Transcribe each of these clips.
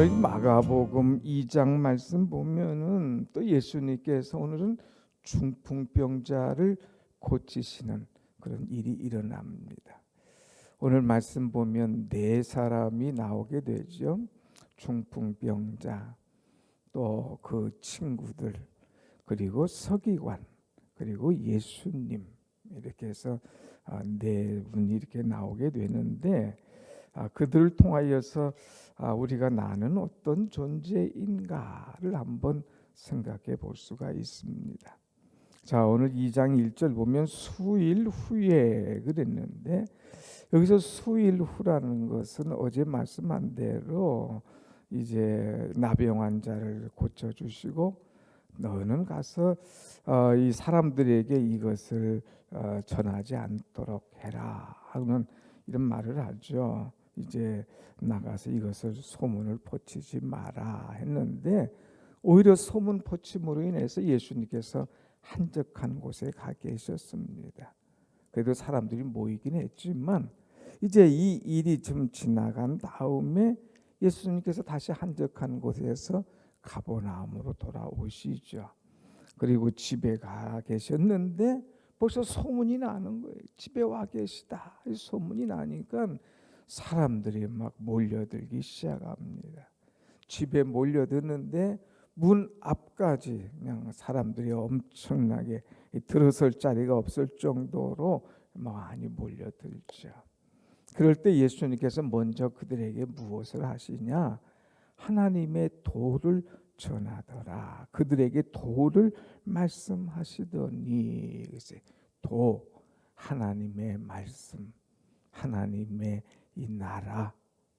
오늘 마가복음 2장 말씀 보면은 또 예수님께서 오늘은 중풍병자를 고치시는 그런 일이 일어납니다. 오늘 말씀 보면 네 사람이 나오게 되죠. 중풍병자, 또 그 친구들, 그리고 서기관, 그리고 예수님, 이렇게 해서 네 분이 이렇게 나오게 되는데, 그들을 통하여서 우리가 나는 어떤 존재인가를 한번 생각해 볼 수가 있습니다. 자, 오늘 2장 1절 보면 수일 후에 그랬는데, 여기서 수일 후라는 것은 어제 말씀한 대로 이제 나병 환자를 고쳐 주시고 너는 가서 이 사람들에게 이것을 전하지 않도록 해라 하는 이런 말을 하죠. 이제 나가서 이것을 소문을 퍼치지 마라 했는데, 오히려 소문 퍼침으로 인해서 예수님께서 한적한 곳에 가 계셨습니다. 그래도 사람들이 모이긴 했지만 이제 이 일이 좀 지나간 다음에 예수님께서 다시 한적한 곳에서 가버나움으로 돌아오시죠. 그리고 집에 가 계셨는데 벌써 소문이 나는 거예요. 집에 와 계시다. 이 소문이 나니까 사람들이 막 몰려들기 시작합니다. 집에 몰려드는데 문 앞까지 그냥 사람들이 엄청나게 들어설 자리가 없을 정도로 많이 몰려들죠. 그럴 때 예수님께서 먼저 그들에게 무엇을 하시냐? 하나님의 도를 전하더라. 그들에게 도를 말씀하시더니, 도, 하나님의 말씀, 하나님의 이 나라,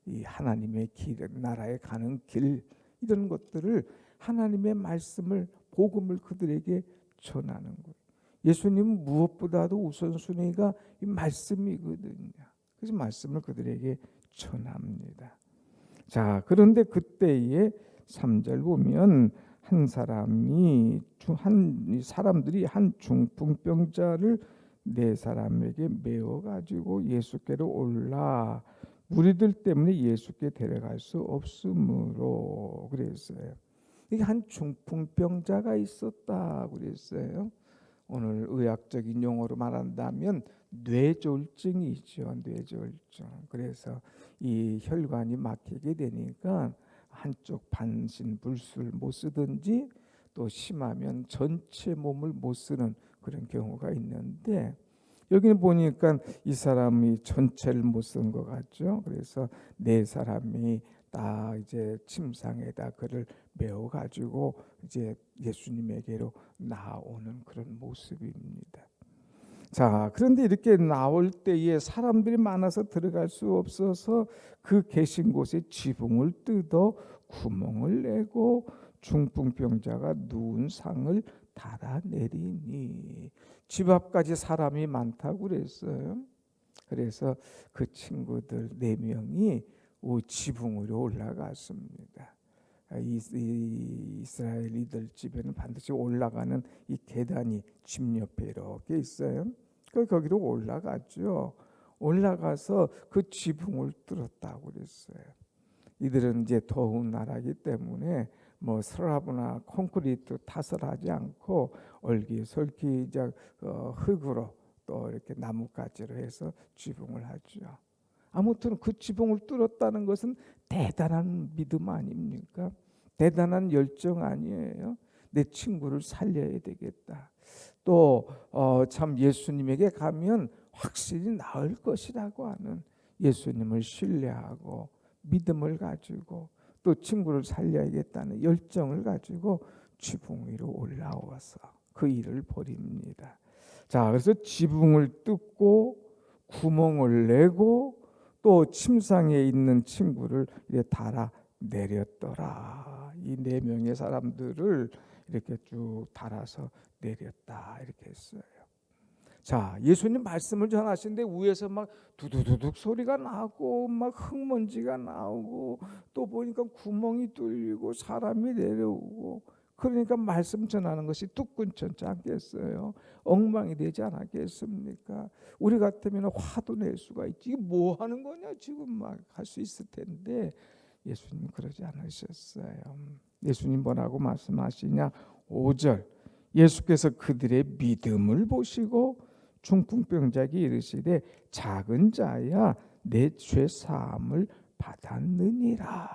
이 하나님의 길, 나라에 가는 길, 이런 것들을 하나님의 말씀을, 복음을 그들에게 전하는 거예요. 예수님은 무엇보다도 우선순위가 이 말씀이거든요. 그래서 말씀을 그들에게 전합니다. 자, 그런데 그때에 3절 보면 사람들이 한 중풍병자를 네 사람에게 메워 가지고 예수께로 올라 무리들 때문에 예수께 데려갈 수 없으므로 그랬어요. 이게 한 중풍병자가 있었다고 그랬어요. 오늘 의학적인 용어로 말한다면 뇌졸중이죠. 뇌졸중. 그래서 이 혈관이 막히게 되니까 한쪽 반신불수를 못 쓰든지 또 심하면 전체 몸을 못 쓰는 그런 경우가 있는데, 여기는 보니까 이 사람이 전체를 못 쓴 것 같죠. 그래서 네 사람이 다 이제 침상에다 그를 메워 가지고 이제 예수님에게로 나오는 그런 모습입니다. 자, 그런데 이렇게 나올 때에 사람들이 많아서 들어갈 수 없어서 그 계신 곳에 지붕을 뜯어 구멍을 내고 중풍병자가 누운 상을 달아내리니, 집 앞까지 사람이 많다고 그랬어요. 그래서 그 친구들 네 명이 지붕 위로 올라갔습니다. 이스라엘이들 집에는 반드시 올라가는 이 계단이 집 옆에 이렇게 있어요. 거기로 올라갔죠. 올라가서 그 지붕을 뚫었다고 그랬어요. 이들은 이제 더운 나라이기 때문에 뭐 슬라브나 콘크리트 탓을 하지 않고 얼기설기 흙으로 또 이렇게 나뭇가지로 해서 지붕을 하죠. 아무튼 그 지붕을 뚫었다는 것은 대단한 믿음 아닙니까? 대단한 열정 아니에요? 내 친구를 살려야 되겠다. 또 참 예수님에게 가면 확실히 나을 것이라고 하는 예수님을 신뢰하고 믿음을 가지고 또 친구를 살려야겠다는 열정을 가지고 지붕 위로 올라와서 그 일을 벌입니다. 자, 그래서 지붕을 뜯고 구멍을 내고 또 침상에 있는 친구를 이렇게 달아 내렸더라. 이 네 명의 사람들을 이렇게 쭉 달아서 내렸다 이렇게 했어요. 자, 예수님 말씀을 전하시는데 위에서 막 두두두둑 소리가 나고 막 흙먼지가 나오고 또 보니까 구멍이 뚫리고 사람이 내려오고, 그러니까 말씀 전하는 것이 뚝근천치 않겠어요? 엉망이 되지 않았겠습니까? 우리 같으면 화도 낼 수가 있지. 이게 뭐 하는 거냐 지금 막 할 수 있을 텐데, 예수님 그러지 않으셨어요. 예수님 뭐라고 말씀하시냐? 5절 예수께서 그들의 믿음을 보시고 중풍병자에게 이르시되 작은 자야 내 죄 사함을 받았느니라.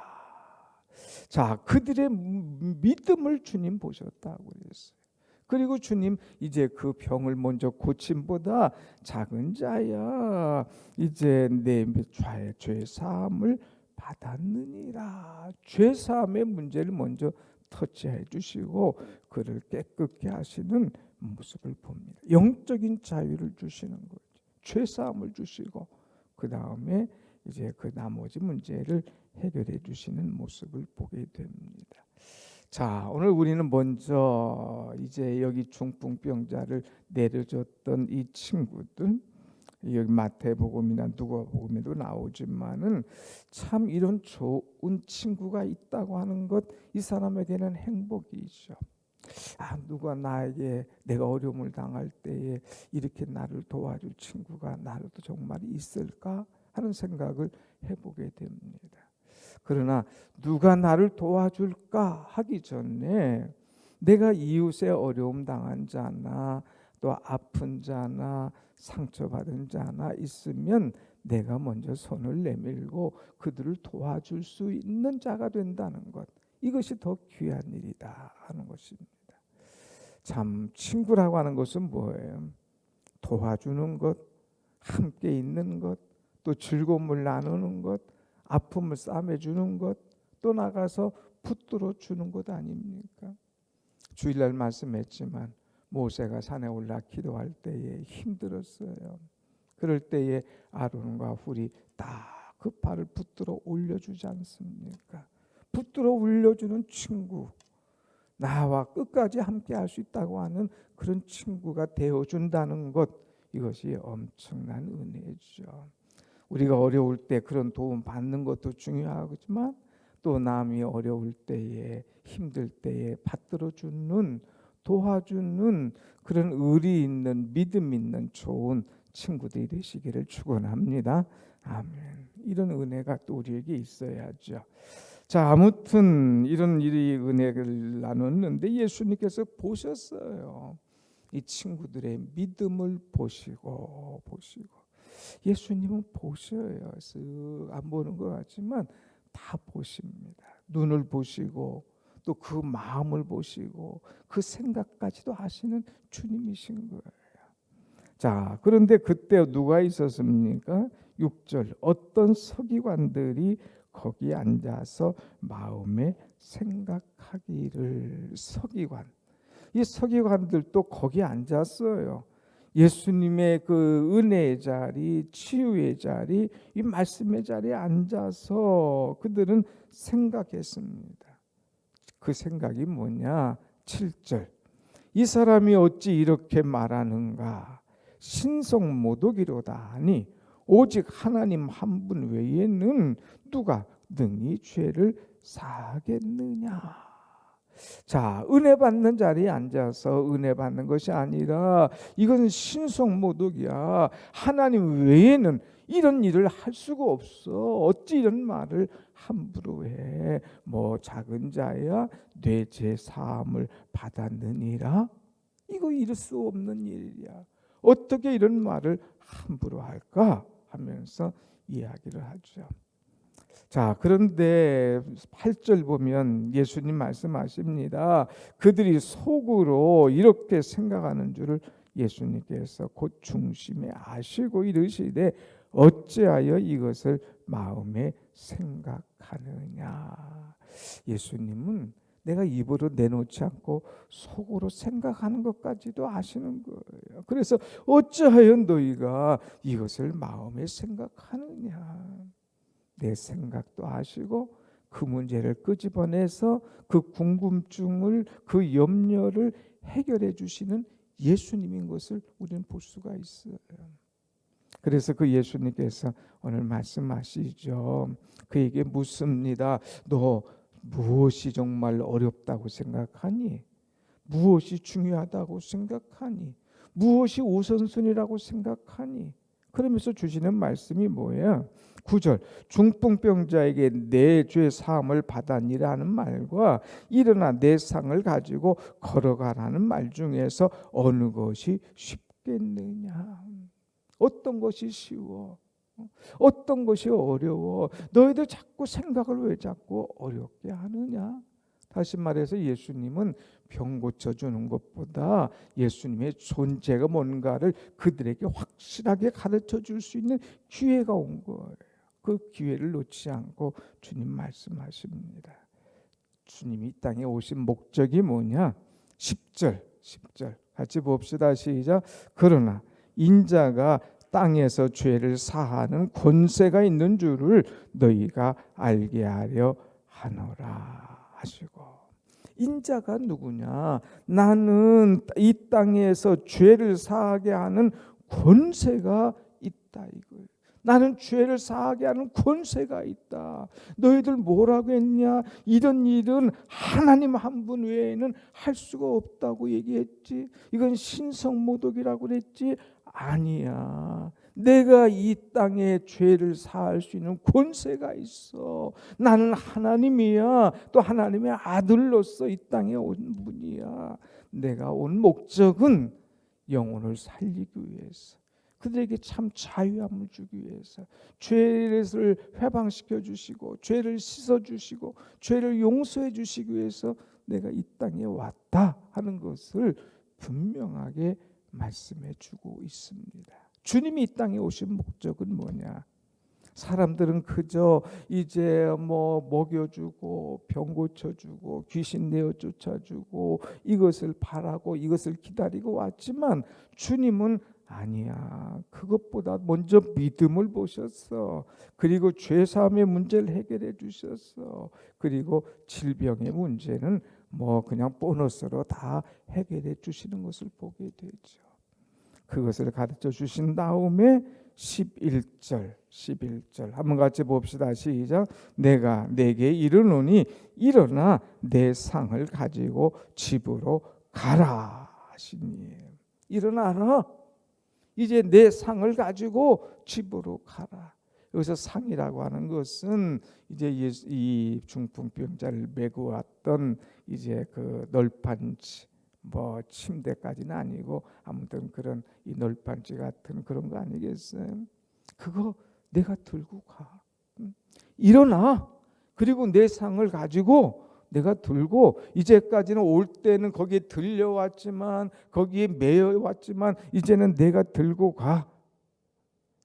자, 그들의 믿음을 주님 보셨다고 그랬어요. 그리고 주님 이제 그 병을 먼저 고침보다 작은 자야 이제 내 죄 사함을 받았느니라. 죄 사함의 문제를 먼저 터치해 주시고 그를 깨끗게 하시는 모습을 봅니다. 영적인 자유를 주시는 거죠. 죄 사함을 주시고 그 다음에 이제 그 나머지 문제를 해결해 주시는 모습을 보게 됩니다. 자, 오늘 우리는 먼저 이제 여기 중풍병자를 내려줬던 이 친구들, 여기 마태복음이나 누가복음에도 나오지만은 참 이런 좋은 친구가 있다고 하는 것, 이 사람에게는 행복이죠. 누가 나에게 내가 어려움을 당할 때에 이렇게 나를 도와줄 친구가 나도 정말 있을까 하는 생각을 해보게 됩니다. 그러나 누가 나를 도와줄까 하기 전에 내가 이웃의 어려움 당한 자나 또 아픈 자나 상처받은 자나 있으면 내가 먼저 손을 내밀고 그들을 도와줄 수 있는 자가 된다는 것, 이것이 더 귀한 일이다 하는 것입니다. 참 친구라고 하는 것은 뭐예요? 도와주는 것, 함께 있는 것, 또 즐거움을 나누는 것, 아픔을 싸매주는 것, 또 나가서 붙들어 주는 것 아닙니까? 주일날 말씀했지만 모세가 산에 올라 기도할 때에 힘들었어요. 그럴 때에 아론과 훌이 다 그 발을 붙들어 올려주지 않습니까? 붙들어 올려주는 친구, 나와 끝까지 함께 할 수 있다고 하는 그런 친구가 되어준다는 것, 이것이 엄청난 은혜죠. 우리가 어려울 때 그런 도움 받는 것도 중요하지만 또 남이 어려울 때에 힘들 때에 받들어주는 도와주는 그런 의리 있는 믿음 있는 좋은 친구들이 되시기를 축원합니다. 아멘. 이런 은혜가 또 우리에게 있어야죠. 자, 아무튼 이런 일이 은혜를 나눴는데 예수님께서 보셨어요. 이 친구들의 믿음을 보시고 예수님은 보셔요. 쓱 안 보는 것 같지만 다 보십니다. 눈을 보시고 또 그 마음을 보시고 그 생각까지도 하시는 주님이신 거예요. 자, 그런데 그때 누가 있었습니까? 6절 어떤 서기관들이 거기 앉아서 마음에 생각하기를. 서기관, 이 서기관들도 거기 앉았어요. 예수님의 그 은혜의 자리, 치유의 자리, 이 말씀의 자리에 앉아서 그들은 생각했습니다. 그 생각이 뭐냐? 7절 이 사람이 어찌 이렇게 말하는가? 신성모독이로다 하니 오직 하나님 한 분 외에는 누가 능히 죄를 사하겠느냐? 자, 은혜 받는 자리에 앉아서 은혜 받는 것이 아니라 이건 신성모독이야. 하나님 외에는 이런 일을 할 수가 없어. 어찌 이런 말을 함부로 해? 뭐 작은 자야 내 죄 사함을 받았느니라? 이거 이럴 수 없는 일이야. 어떻게 이런 말을 함부로 할까? 하면서 이야기를 하죠. 자, 그런데 8절 보면 예수님 말씀하십니다. 그들이 속으로 이렇게 생각하는 줄을 예수님께서 곧 중심에 아시고 이르시되 어찌하여 이것을 마음에 생각하느냐. 예수님은 내가 입으로 내놓지 않고 속으로 생각하는 것까지도 아시는 거예요. 그래서 어찌하여 너희가 이것을 마음에 생각하느냐. 내 생각도 아시고 그 문제를 끄집어내서 그 궁금증을 그 염려를 해결해 주시는 예수님인 것을 우리는 볼 수가 있어요. 그래서 그 예수님께서 오늘 말씀하시죠. 그에게 묻습니다. 너 무엇이 정말 어렵다고 생각하니? 무엇이 중요하다고 생각하니? 무엇이 우선순위라고 생각하니? 그러면서 주시는 말씀이 뭐예요? 9절 중풍병자에게 내 죄 사함을 받았니라 하는 말과 일어나 내 상을 가지고 걸어가라는 말 중에서 어느 것이 쉽겠느냐? 어떤 것이 쉬워? 어떤 것이 어려워? 너희들 자꾸 생각을 왜 자꾸 어렵게 하느냐? 다시 말해서 예수님은 병 고쳐주는 것보다 예수님의 존재가 뭔가를 그들에게 확실하게 가르쳐 줄 수 있는 기회가 온 거예요. 그 기회를 놓지 않고 주님 말씀하십니다. 주님이 이 땅에 오신 목적이 뭐냐? 10절 같이 봅시다. 시작. 그러나 인자가 땅에서 죄를 사하는 권세가 있는 줄을 너희가 알게 하려 하노라 하시고, 인자가 누구냐? 나는 이 땅에서 죄를 사하게 하는 권세가 있다 이거예요. 나는 죄를 사하게 하는 권세가 있다. 너희들 뭐라고 했냐? 이런 일은 하나님 한 분 외에는 할 수가 없다고 얘기했지. 이건 신성모독이라고 그랬지. 아니야. 내가 이 땅에 죄를 사할 수 있는 권세가 있어. 나는 하나님이야. 또 하나님의 아들로서 이 땅에 온 분이야. 내가 온 목적은 영혼을 살리기 위해서, 그들에게 참 자유함을 주기 위해서, 죄를 회방시켜 주시고 죄를 씻어 주시고 죄를 용서해 주시기 위해서 내가 이 땅에 왔다 하는 것을 분명하게 말씀해 주고 있습니다. 주님이 이 땅에 오신 목적은 뭐냐? 사람들은 그저 이제 먹여주고 병 고쳐주고 귀신 내어 쫓아주고 이것을 바라고 이것을 기다리고 왔지만 주님은 아니야. 그것보다 먼저 믿음을 보셨어. 그리고 죄사함의 문제를 해결해 주셨어. 그리고 질병의 문제는 그냥 보너스로 다 해결해 주시는 것을 보게 되죠. 그것을 가르쳐 주신 다음에 11절 한번 같이 봅시다. 시작. 내가 내게 이르노니 일어나 내 상을 가지고 집으로 가라 하시니. 일어나라. 이제 내 상을 가지고 집으로 가라. 여기서 상이라고 하는 것은 이제 이 중풍병자를 메고 왔던 이제 그 널판지, 침대까지는 아니고 아무튼 그런 이 널판지 같은 그런 거 아니겠어요? 그거 내가 들고 가. 일어나. 그리고 내 상을 가지고 내가 들고, 이제까지는 올 때는 거기에 들려왔지만 거기에 매여왔지만 이제는 내가 들고 가.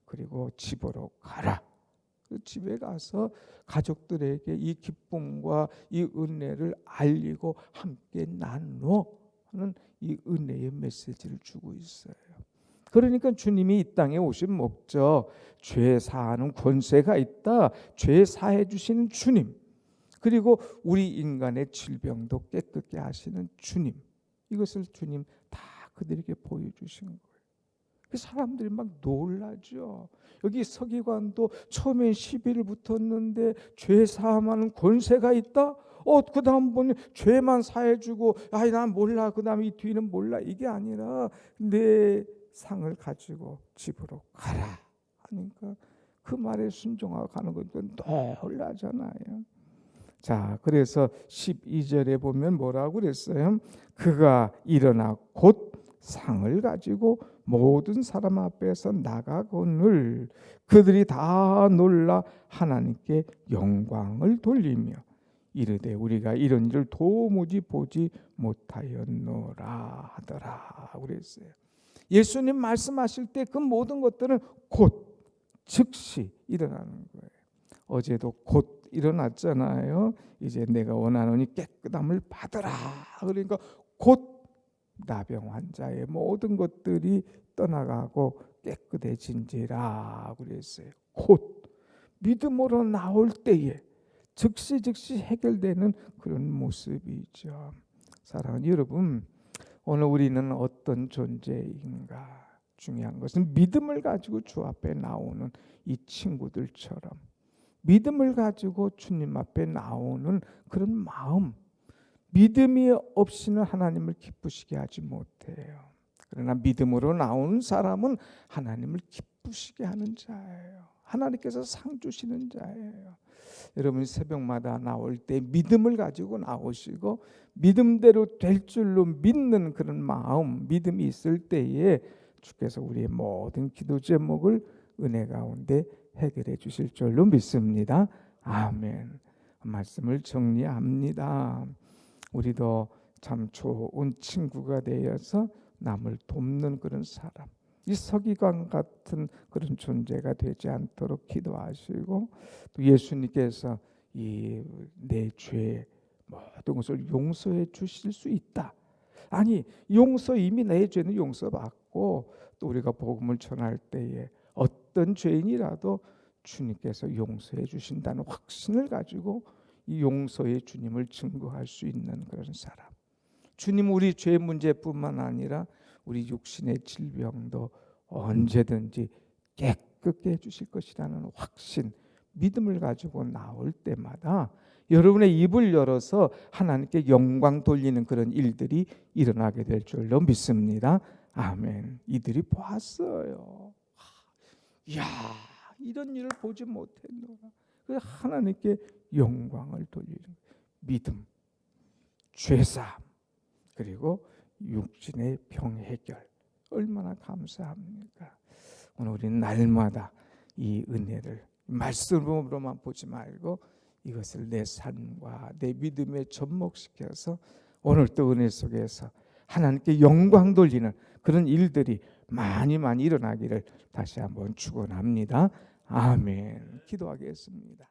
그리고 집으로 가라. 그 집에 가서 가족들에게 이 기쁨과 이 은혜를 알리고 함께 나누어 하는 이 은혜의 메시지를 주고 있어요. 그러니까 주님이 이 땅에 오신 목적, 죄 사하는 권세가 있다. 죄 사해 주시는 주님, 그리고 우리 인간의 질병도 깨끗게 하시는 주님, 이것을 주님 다 그들에게 보여주신 거예요. 사람들이 막 놀라죠. 여기 서기관도 처음에 시비를 붙었는데 죄 사함하는 권세가 있다? 그 다음 보니 죄만 사해주고 난 몰라, 그 다음 이 뒤는 몰라, 이게 아니라 내 상을 가지고 집으로 가라 하니까 그 말에 순종하고 가는 것도 놀라잖아요. 자, 그래서 12절에 보면 뭐라고 그랬어요? 그가 일어나 곧 상을 가지고 모든 사람 앞에서 나가거늘 그들이 다 놀라 하나님께 영광을 돌리며 이르되 우리가 이런 일을 도무지 보지 못하였노라 하더라 그랬어요. 예수님 말씀하실 때 그 모든 것들은 곧 즉시 일어나는 거예요. 어제도 곧 일어났잖아요. 이제 내가 원하노니 깨끗함을 받으라. 그러니까 곧 나병 환자의 모든 것들이 떠나가고 깨끗해진지라 그랬어요. 곧 믿음으로 나올 때에 즉시 해결되는 그런 모습이죠. 사랑하는 여러분, 오늘 우리는 어떤 존재인가? 중요한 것은 믿음을 가지고 주 앞에 나오는 이 친구들처럼 믿음을 가지고 주님 앞에 나오는 그런 마음, 믿음이 없이는 하나님을 기쁘시게 하지 못해요. 그러나 믿음으로 나오는 사람은 하나님을 기쁘시게 하는 자예요. 하나님께서 상 주시는 자예요. 여러분 새벽마다 나올 때 믿음을 가지고 나오시고 믿음대로 될 줄로 믿는 그런 마음, 믿음이 있을 때에 주께서 우리의 모든 기도 제목을 은혜 가운데 해결해 주실 줄로 믿습니다. 아멘. 말씀을 정리합니다. 우리도 참 좋은 친구가 되어서 남을 돕는 그런 사람, 이 서기관 같은 그런 존재가 되지 않도록 기도하시고, 또 예수님께서 이 내 죄 모든 것을 용서해 주실 수 있다. 아니 용서, 이미 내 죄는 용서받고, 또 우리가 복음을 전할 때에 어떤 죄인이라도 주님께서 용서해 주신다는 확신을 가지고 이 용서의 주님을 증거할 수 있는 그런 사람. 주님 우리 죄 문제뿐만 아니라 우리 육신의 질병도 언제든지 깨끗게 해주실 것이라는 확신, 믿음을 가지고 나올 때마다 여러분의 입을 열어서 하나님께 영광 돌리는 그런 일들이 일어나게 될 줄로 믿습니다. 아멘. 이들이 보았어요. 이야, 이런 일을 보지 못했노라. 그래서 하나님께 영광을 돌리는 믿음, 죄사함, 그리고 육신의 병 해결, 얼마나 감사합니까? 오늘 우리는 날마다 이 은혜를 말씀으로만 보지 말고 이것을 내 삶과 내 믿음에 접목시켜서 오늘 또 은혜 속에서 하나님께 영광 돌리는 그런 일들이 많이 일어나기를 다시 한번 축원합니다. 아멘. 기도하겠습니다.